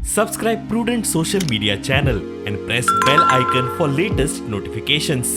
Subscribe Prudent Social Media channel and press bell icon for latest notifications.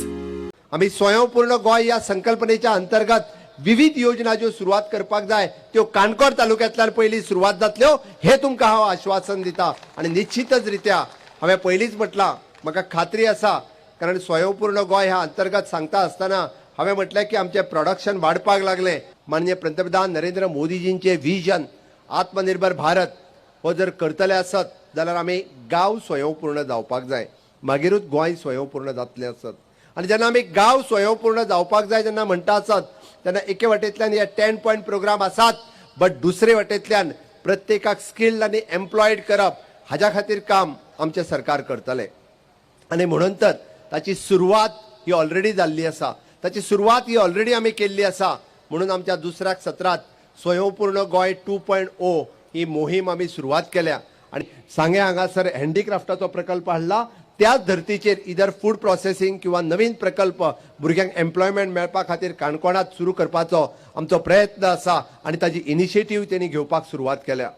आम्ही स्वयंपूर्ण गोय या संकल्पनेच्या अंतर्गत विविध योजना ज्यो सुरुवात करपाक जाय त्यो काणकोण तालुक्यांतल्यान पहिली सुरुवात जातल्यो हे तुमकां हांव आश्वासन दिता आणि निश्चितच रित्या हांवें पयलींच म्हटलां म्हाका खात्री आसा कारण स्वयंपूर्ण गोय ह्या अंतर्गत सांगता आसतना हांवें म्हटलें की आमचें प्रोडक्शन वाडपाक लागलें माननीय पंतप्रधान नरेंद्र मोदीजींचें विजन आत्मनिर्भर भारत हो जर करतले आसत जाल्यार आमी गांव स्वयंपूर्ण जावपाक जाय मागीरूच गोंय स्वयंपूर्ण जातलें आसत आणि जेन्ना आमी गांव स्वयंपूर्ण जावपाक जाय जेन्ना म्हणटा आसत तेन्ना एके वटेंतल्यान हे 10 पॉयंट प्रोग्राम आसात बट दुसरे वटेंतल्यान प्रत्येकाक स्किल्ड आनी एम्प्लॉयड करप हाज्या खातीर काम आमचें सरकार करतलें आनी म्हणून तर ताची सुरवात ही ऑलरेडी जाल्ली आसा ताची सुरवात ही ऑलरेडी आमी केल्ली आसा म्हणून आमच्या दुसऱ्या सत्रात स्वयंपूर्ण गोंय 2.0 ही मोहीम आमी सुरवात केल्या आणि सांगे हांगासर हँडीक्राफ्टाचो प्रकल्प हाडला त्याच धर्तीचेर इधर फूड प्रोसेसिंग किंवा नवीन प्रकल्प भुरग्यांक एम्प्लॉयमेंट मेळपा खातीर काणकोणात सुरू करपाचो आमचो प्रयत्न आसा आणि ताजी इनिशिएटीव त्यांनी घेवपाक सुरवात केल्या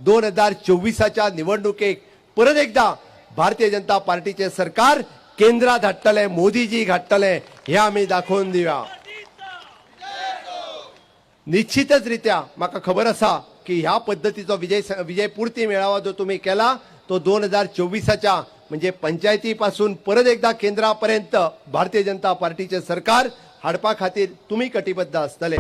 2024च्या निवडणुकेक परत एकदा भारतीय जनता पार्टीचे सरकार केंद्रात हाडटले मोदीजी हाडटले हे आमी दाखोवन दिवया निश्चितच रित्या म्हाका खबर आसा की ह्या पद्धतीचो विजय पूर्ती मेळावा जो तुम्ही केला तो 2024च्या म्हणजे पंचायती पासून परत एकदा केंद्रापर्यंत भारतीय जनता पार्टीचे सरकार हाडपा खातीर तुम्ही कटिबद्ध आसतले।